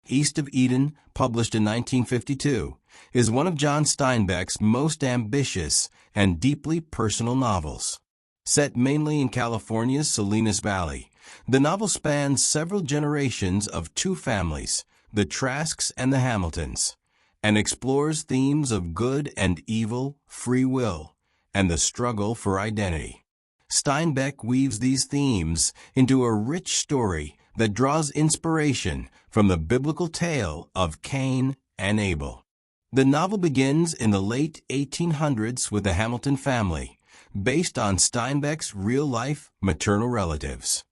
East of Eden, published in 1952, is one of John Steinbeck's most ambitious and deeply personal novels. Set mainly in California's Salinas Valley, the novel spans several generations of two families, the Trasks and the Hamiltons, and explores themes of good and evil, free will, and the struggle for identity. Steinbeck weaves these themes into a rich story that draws inspiration from the biblical tale of Cain and Abel. The novel begins in the late 1800s with the Hamilton family, based on Steinbeck's real-life maternal relatives.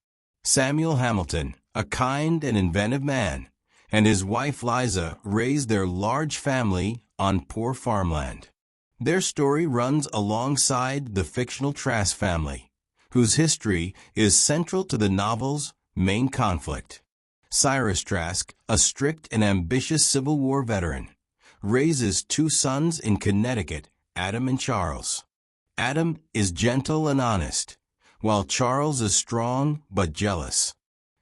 Samuel Hamilton, a kind and inventive man, and his wife Liza raised their large family on poor farmland. Their story runs alongside the fictional Trask family, whose history is central to the novel's main conflict. Cyrus Trask, a strict and ambitious Civil War veteran, raises two sons in Connecticut, Adam and Charles. Adam is gentle and honest, while Charles is strong but jealous.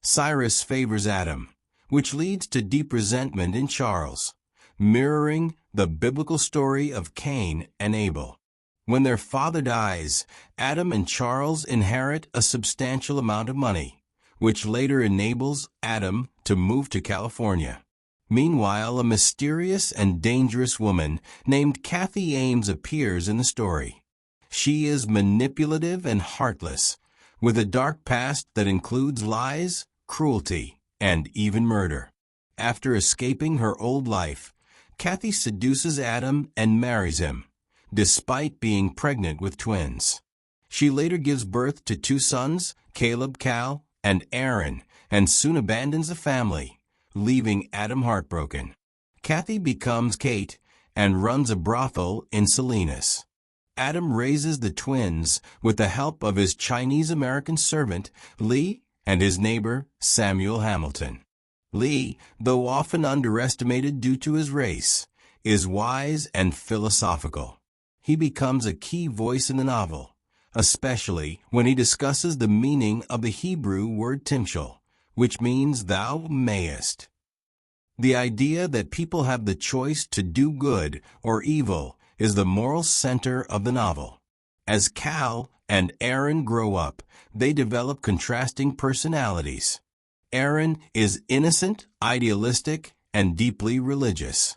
Cyrus favors Adam, which leads to deep resentment in Charles, mirroring the biblical story of Cain and Abel. When their father dies, Adam and Charles inherit a substantial amount of money, which later enables Adam to move to California. Meanwhile, a mysterious and dangerous woman named Kathy Ames appears in the story. She is manipulative and heartless, with a dark past that includes lies, cruelty, and even murder. After escaping her old life, Kathy seduces Adam and marries him, despite being pregnant with twins. She later gives birth to two sons, Caleb, Cal, and Aron, and soon abandons the family, leaving Adam heartbroken. Kathy becomes Kate and runs a brothel in Salinas. Adam raises the twins with the help of his Chinese-American servant, Lee, and his neighbor, Samuel Hamilton. Lee, though often underestimated due to his race, is wise and philosophical. He becomes a key voice in the novel, especially when he discusses the meaning of the Hebrew word timshel, which means thou mayest. The idea that people have the choice to do good or evil is the moral center of the novel. As Cal and Aron grow up, they develop contrasting personalities. Aron is innocent, idealistic, and deeply religious.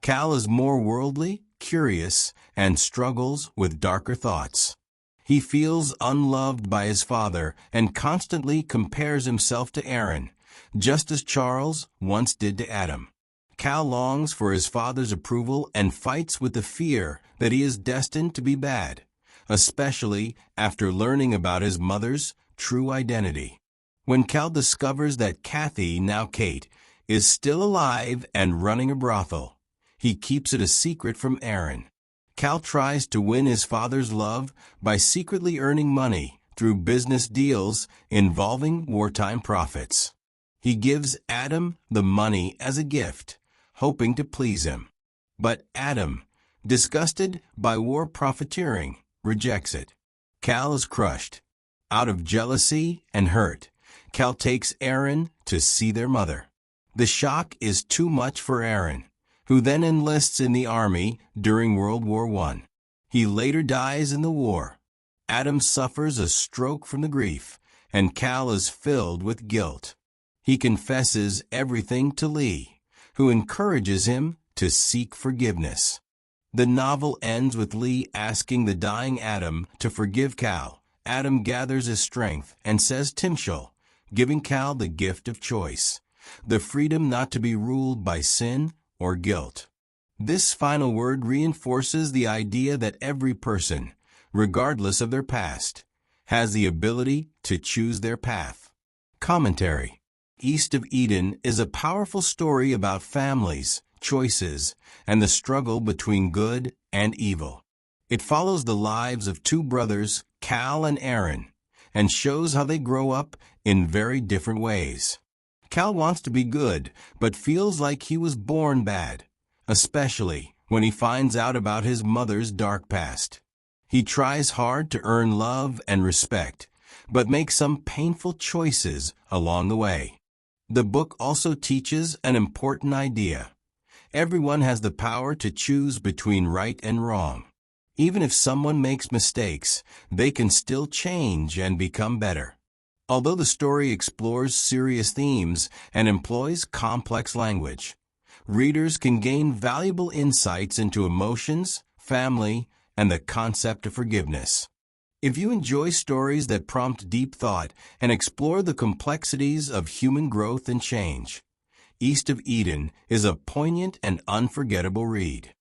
Cal is more worldly, curious, and struggles with darker thoughts. He feels unloved by his father and constantly compares himself to Aron, just as Charles once did to Adam. Cal longs for his father's approval and fights with the fear that he is destined to be bad, especially after learning about his mother's true identity. When Cal discovers that Kathy, now Kate, is still alive and running a brothel, he keeps it a secret from Aron. Cal tries to win his father's love by secretly earning money through business deals involving wartime profits. He gives Adam the money as a gift, hoping to please him. But Adam, disgusted by war profiteering, rejects it. Cal is crushed. Out of jealousy and hurt, Cal takes Aron to see their mother. The shock is too much for Aron, who then enlists in the army during World War I. He later dies in the war. Adam suffers a stroke from the grief, and Cal is filled with guilt. He confesses everything to Lee, who encourages him to seek forgiveness. The novel ends with Lee asking the dying Adam to forgive Cal. Adam gathers his strength and says timshel, giving Cal the gift of choice, the freedom not to be ruled by sin or guilt. This final word reinforces the idea that every person, regardless of their past, has the ability to choose their path. Commentary: East of Eden is a powerful story about families, choices, and the struggle between good and evil. It follows the lives of two brothers, Cal and Aron, and shows how they grow up in very different ways. Cal wants to be good, but feels like he was born bad, especially when he finds out about his mother's dark past. He tries hard to earn love and respect, but makes some painful choices along the way. The book also teaches an important idea. Everyone has the power to choose between right and wrong. Even if someone makes mistakes, they can still change and become better. Although the story explores serious themes and employs complex language, readers can gain valuable insights into emotions, family, and the concept of forgiveness. If you enjoy stories that prompt deep thought and explore the complexities of human growth and change, East of Eden is a poignant and unforgettable read.